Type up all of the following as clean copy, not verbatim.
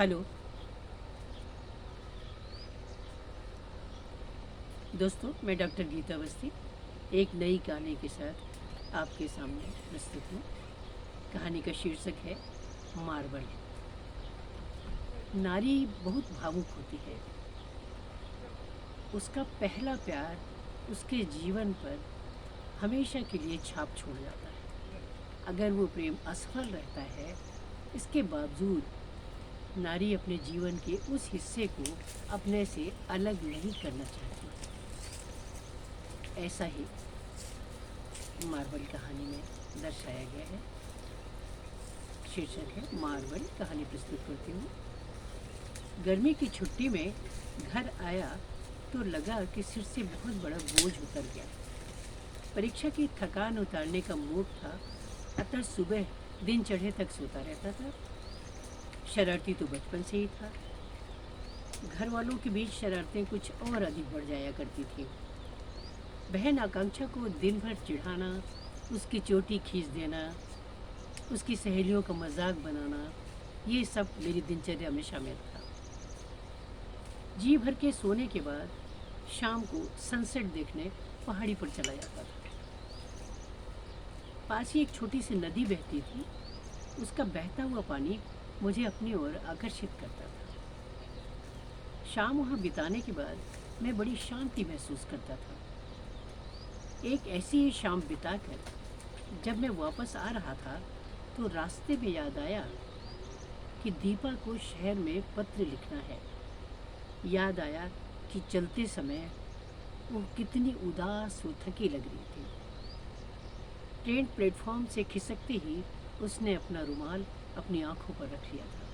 Hello दोस्तों, मैं doctor Gita Awasthi एक नई कहानी के साथ आपके सामने प्रस्तुत हूँ। कहानी का शीर्षक है मार्बल। नारी बहुत भावुक होती है। उसका पहला प्यार उसके जीवन पर हमेशा के लिए छाप छोड़ जाता है। अगर वो प्रेम असफल रहता है, इसके बावजूद नारी अपने जीवन के उस हिस्से को अपने से अलग नहीं करना चाहती। ऐसा ही मार्बल कहानी में दर्शाया गया है। शीर्षक है मार्बल। कहानी प्रस्तुत करती हूँ। गर्मी की छुट्टी में घर आया तो लगा कि सिर से बहुत बड़ा बोझ उतर गया। परीक्षा की थकान उतारने का मूड था, अतः सुबह दिन चढ़े तक सोता रहता था। शरारती तो बचपन से ही था। घर वालों के बीच शरारतें कुछ और अधिक बढ़ जाया करती थी। बहन आकांक्षा को दिन भर चिढ़ाना, उसकी चोटी खींच देना, उसकी सहेलियों का मजाक बनाना, ये सब मेरी दिनचर्या में शामिल था। जी भर के सोने के बाद शाम को सनसेट देखने पहाड़ी पर चला जाता था। पास ही एक छोटी सी नदी बहती थी। उसका बहता हुआ पानी मुझे अपनी ओर आकर्षित करता था। शाम वहाँ बिताने के बाद मैं बड़ी शांति महसूस करता था। एक ऐसी ही शाम बिताकर जब मैं वापस आ रहा था तो रास्ते में याद आया कि दीपा को शहर में पत्र लिखना है। याद आया कि चलते समय वो कितनी उदास व थकी लग रही थी। ट्रेन प्लेटफॉर्म से खिसकते ही उसने अपना रुमाल अपनी आंखों पर रख लिया था।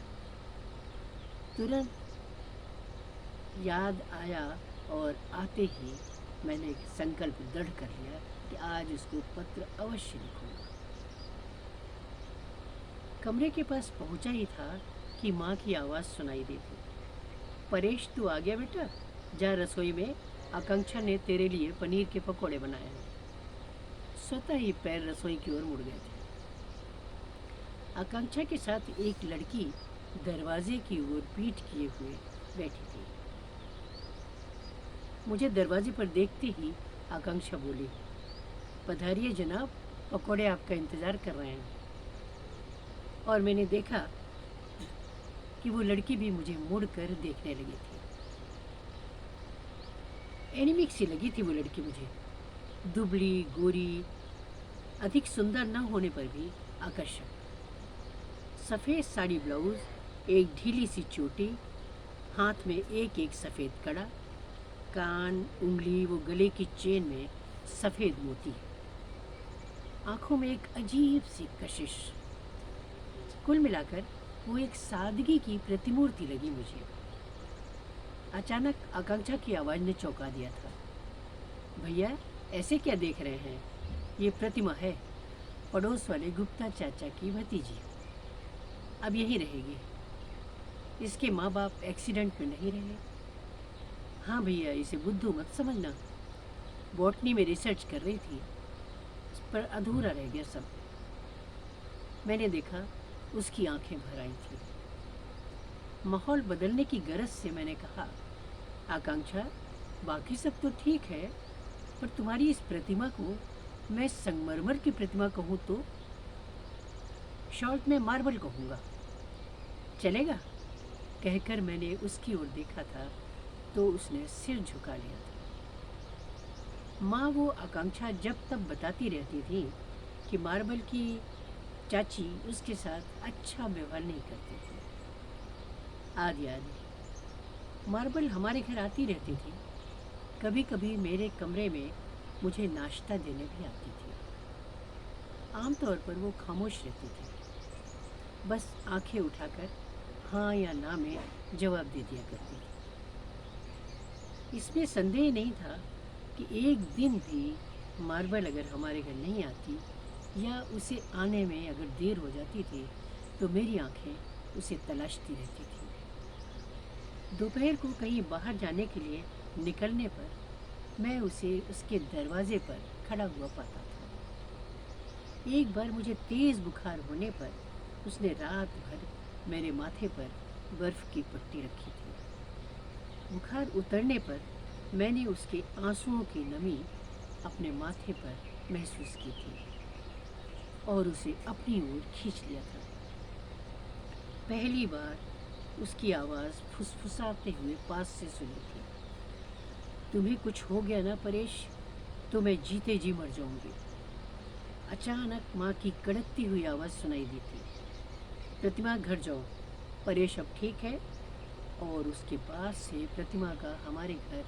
तुरंत याद आया और आते ही मैंने एक संकल्प दृढ़ कर लिया कि आज उसको पत्र अवश्य लिखूंगा। कमरे के पास पहुंचा ही था कि माँ की आवाज़ सुनाई दी थी। परेश, तू आ गया बेटा? जा रसोई में, आकांक्षा ने तेरे लिए पनीर के पकौड़े बनाए हैं। स्वतः ही पैर रसोई की ओर मुड़ गए थे। आकांक्षा के साथ एक लड़की दरवाजे की ओर पीठ किए हुए बैठी थी। मुझे दरवाजे पर देखते ही आकांक्षा बोली, पधारिए जनाब, पकौड़े आपका इंतज़ार कर रहे हैं। और मैंने देखा कि वो लड़की भी मुझे मुड़कर देखने लगी थी। एनीमिक सी लगी थी वो लड़की मुझे, दुबली, गोरी, अधिक सुंदर न होने पर भी आकर्षक। सफ़ेद साड़ी ब्लाउज, एक ढीली सी चोटी, हाथ में एक एक सफ़ेद कड़ा, कान, उंगली व गले की चेन में सफ़ेद मोती, आंखों में एक अजीब सी कशिश। कुल मिलाकर वो एक सादगी की प्रतिमूर्ति लगी मुझे। अचानक आकांक्षा की आवाज़ ने चौंका दिया था। भैया, ऐसे क्या देख रहे हैं? ये प्रतिमा है पड़ोस वाले गुप्ता चाचा की भतीजी। अब यहीं रहेगी। इसके माँ बाप एक्सीडेंट में नहीं रहे। हाँ भैया, इसे बुद्धू मत समझना। बॉटनी में रिसर्च कर रही थी, उस पर अधूरा रह गया सब। मैंने देखा उसकी आंखें भर आई थी। माहौल बदलने की गरज से मैंने कहा, आकांक्षा, बाकी सब तो ठीक है, पर तुम्हारी इस प्रतिमा को मैं संगमरमर की प्रतिमा कहूँ तो? शॉर्ट में मार्बल कहूँगा, चलेगा? कहकर मैंने उसकी ओर देखा था तो उसने सिर झुका लिया था। माँ वो आकांक्षा जब तब बताती रहती थी कि मार्बल की चाची उसके साथ अच्छा व्यवहार नहीं करती थी। आदि आदि। मार्बल हमारे घर आती रहती थी। कभी कभी मेरे कमरे में मुझे नाश्ता देने भी आती थी। आमतौर पर वो खामोश रहती थी, बस आंखें उठाकर हाँ या ना में जवाब दे दिया करती थी। इसमें संदेह नहीं था कि एक दिन भी मार्बल अगर हमारे घर नहीं आती या उसे आने में अगर देर हो जाती थी तो मेरी आंखें उसे तलाशती रहती थी। दोपहर को कहीं बाहर जाने के लिए निकलने पर मैं उसे उसके दरवाजे पर खड़ा हुआ पाता था। एक बार मुझे तेज़ बुखार होने पर उसने रात भर मेरे माथे पर बर्फ की पट्टी रखी थी। बुखार उतरने पर मैंने उसके आंसुओं की नमी अपने माथे पर महसूस की थी और उसे अपनी ओर खींच लिया था। पहली बार उसकी आवाज़ फुसफुसाते हुए पास से सुनी थी। तुम्हें कुछ हो गया ना परेश, तो मैं जीते जी मर जाऊंगी। अचानक माँ की कड़कती हुई आवाज़ सुनाई दी थी। प्रतिमा घर जाओ, परेश अब ठीक है। और उसके बाद से प्रतिमा का हमारे घर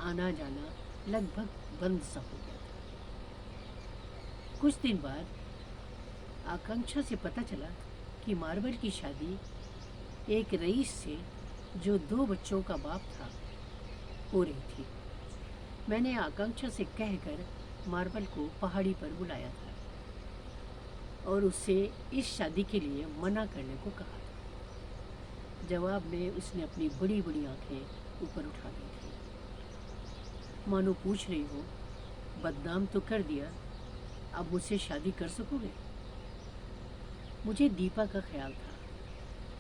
आना जाना लगभग बंद सा हो गया था। कुछ दिन बाद आकांक्षा से पता चला कि मार्बल की शादी एक रईस से, जो 2 बच्चों का बाप था, हो रही थी। मैंने आकांक्षा से कहकर मार्बल को पहाड़ी पर बुलाया था और उससे इस शादी के लिए मना करने को कहा था। जवाब में उसने अपनी बड़ी बड़ी आंखें ऊपर उठा दी थी, मानो पूछ रही हो, बदनाम तो कर दिया, अब मुझसे शादी कर सकोगे? मुझे दीपा का ख्याल था।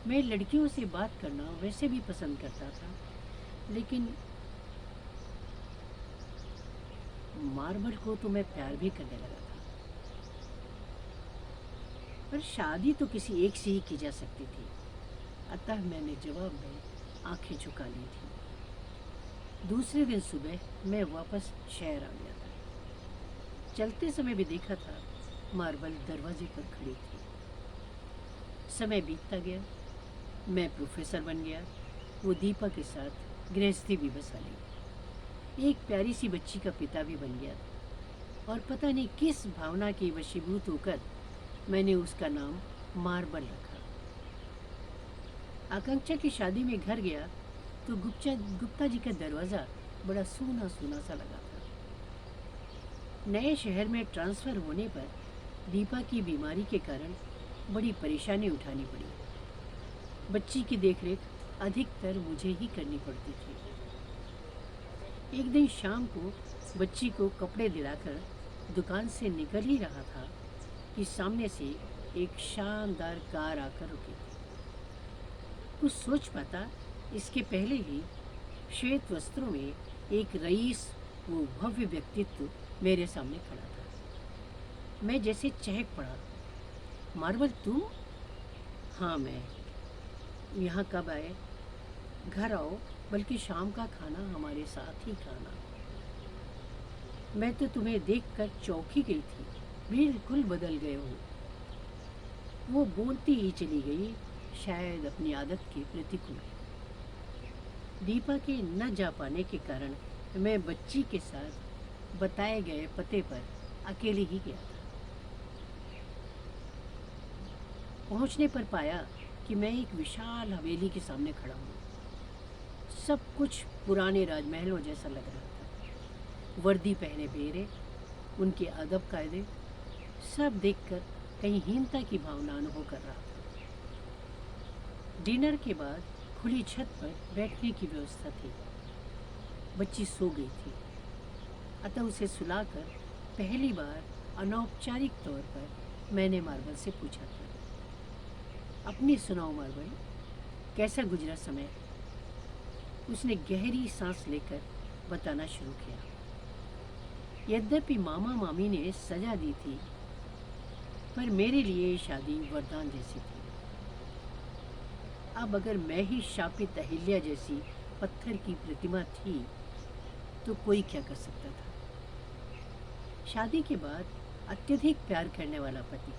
मैं लड़कियों से बात करना वैसे भी पसंद करता था, लेकिन मार्बल को तो मैं प्यार भी करने लगा था। पर शादी तो किसी एक से ही की जा सकती थी, अतः मैंने जवाब में आंखें झुका ली थी। दूसरे दिन सुबह मैं वापस शहर आ गया था। चलते समय भी देखा था मार्बल दरवाजे पर खड़ी थी। समय बीतता गया, मैं प्रोफेसर बन गया, वो दीपा के साथ गृहस्थी भी बसा ली, एक प्यारी सी बच्ची का पिता भी बन गया, और पता नहीं किस भावना की वशीभूत होकर मैंने उसका नाम मार्बल रखा। आकांक्षा की शादी में घर गया तो गुप्ता जी का दरवाज़ा बड़ा सूना सूना सा लगा था। नए शहर में ट्रांसफ़र होने पर दीपा की बीमारी के कारण बड़ी परेशानी उठानी पड़ी। बच्ची की देखरेख अधिकतर मुझे ही करनी पड़ती थी। एक दिन शाम को बच्ची को कपड़े दिलाकर दुकान से निकल ही रहा था कि सामने से एक शानदार कार आकर रुकी। कुछ सोच पाता इसके पहले ही श्वेत वस्त्रों में एक रईस, वो भव्य व्यक्तित्व मेरे सामने खड़ा था। मैं जैसे चहक पड़ा। मार्बल तुम? हाँ मैं। यहाँ कब आए? घर आओ, बल्कि शाम का खाना हमारे साथ ही खाना। मैं तो तुम्हें देखकर चौंक ही गई थी, बिल्कुल बदल गए हो। वो बोलती ही चली गई, शायद अपनी आदत के प्रतिकूल। दीपा के न जा पाने के कारण मैं बच्ची के साथ बताए गए पते पर अकेले ही गया था। पहुंचने पर पाया कि मैं एक विशाल हवेली के सामने खड़ा हूँ। सब कुछ पुराने राजमहलों जैसा लग रहा था। वर्दी पहने बेरे, उनके अदब कायदे, सब देखकर कहीं हीनता की भावना अनुभव कर रहा था। डिनर के बाद खुली छत पर बैठने की व्यवस्था थी। बच्ची सो गई थी, अतः उसे सुलाकर पहली बार अनौपचारिक तौर पर मैंने मार्बल से पूछा था, अपनी सुनाओ मार्बल, कैसा गुजरा समय? उसने गहरी सांस लेकर बताना शुरू किया। यद्यपि मामा मामी ने सजा दी थी, पर मेरे लिए ये शादी वरदान जैसी थी। अब अगर मैं ही शापित अहिल्या जैसी पत्थर की प्रतिमा थी तो कोई क्या कर सकता था। शादी के बाद अत्यधिक प्यार करने वाला पति,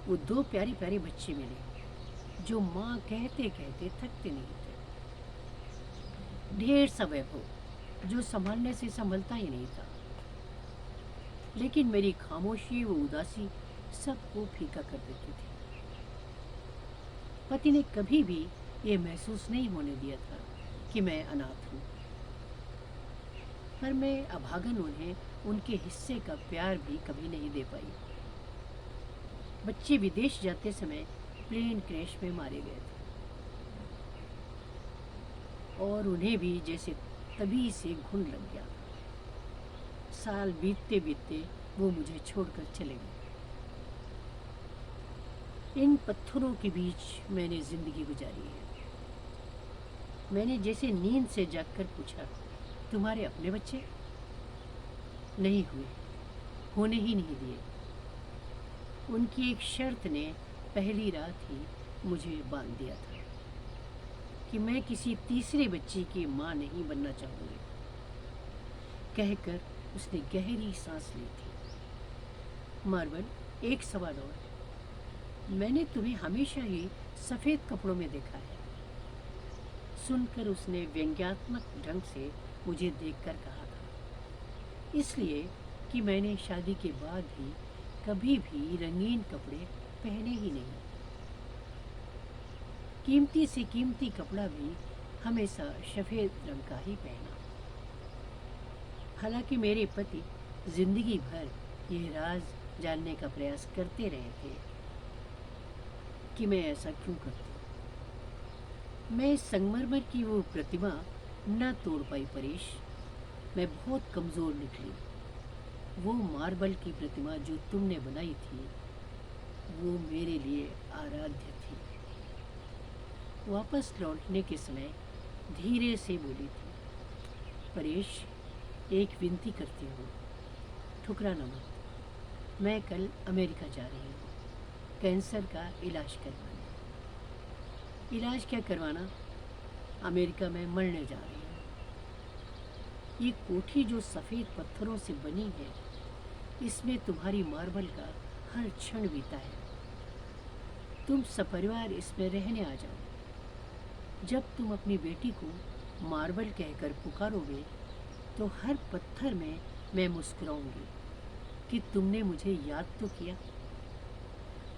वो 2 प्यारे प्यारे बच्चे मिले जो माँ कहते कहते थकते नहीं थे। ढेर सा वैभव जो संभालने से संभलता ही नहीं था, लेकिन मेरी खामोशी व उदासी सबको फीका कर देती थी। पति ने कभी भी ये महसूस नहीं होने दिया था कि मैं अनाथ हूँ, पर मैं अभागन उन्हें उनके हिस्से का प्यार भी कभी नहीं दे पाई। बच्चे विदेश जाते समय प्लेन क्रैश में मारे गए थे और उन्हें भी जैसे तभी से घुन लग गया। साल बीतते बीतते वो मुझे छोड़कर चले गए। इन पत्थरों के बीच मैंने जिंदगी गुजारी है। मैंने जैसे नींद से जागकर पूछा, तुम्हारे अपने बच्चे? नहीं हुए, होने ही नहीं दिए। उनकी एक शर्त ने पहली रात ही मुझे बांध दिया था कि मैं किसी तीसरे बच्चे की माँ नहीं बनना चाहूँगी। कहकर उसने गहरी सांस ली थी। मार्बल, एक सवाल और। मैंने तुम्हें हमेशा ही सफ़ेद कपड़ों में देखा है। सुनकर उसने व्यंग्यात्मक ढंग से मुझे देखकर कहा था, इसलिए कि मैंने शादी के बाद भी कभी भी रंगीन कपड़े पहने ही नहीं। कीमती से कीमती कपड़ा भी हमेशा सफ़ेद रंग का ही पहना। हालांकि मेरे पति जिंदगी भर यह राज जानने का प्रयास करते रहे थे कि मैं ऐसा क्यों करती। मैं संगमरमर की वो प्रतिमा न तोड़ पाई परेश। मैं बहुत कमज़ोर निकली। वो मार्बल की प्रतिमा जो तुमने बनाई थी वो मेरे लिए आराध्य थी। वापस लौटने के समय धीरे से बोली थी, परेश, एक विनती करती हूँ, ठुकराना मत। मैं कल अमेरिका जा रही हूँ कैंसर का इलाज करवाने। इलाज क्या करवाना, अमेरिका में मरने जा रही हूँ। ये कोठी जो सफ़ेद पत्थरों से बनी है, इसमें तुम्हारी मार्बल का हर क्षण बीता है। तुम सपरिवार इसमें रहने आ जाओ। जब तुम अपनी बेटी को मार्बल कहकर पुकारोगे तो हर पत्थर में मैं मुस्कुराऊंगी कि तुमने मुझे याद तो किया।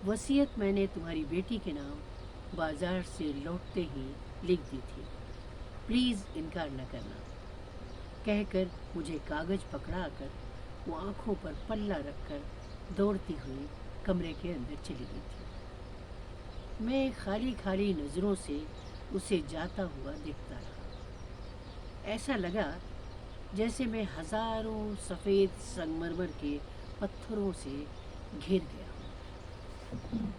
वसीयत मैंने तुम्हारी बेटी के नाम बाजार से लौटते ही लिख दी थी। प्लीज़ इनकार न करना। कहकर मुझे कागज़ पकड़ाकर वो आँखों पर पल्ला रखकर दौड़ती हुई कमरे के अंदर चली गई थी। मैं खाली खाली नज़रों से उसे जाता हुआ देखता रहा। ऐसा लगा जैसे मैं हज़ारों सफ़ेद संगमरमर के पत्थरों से घिर गया हूँ।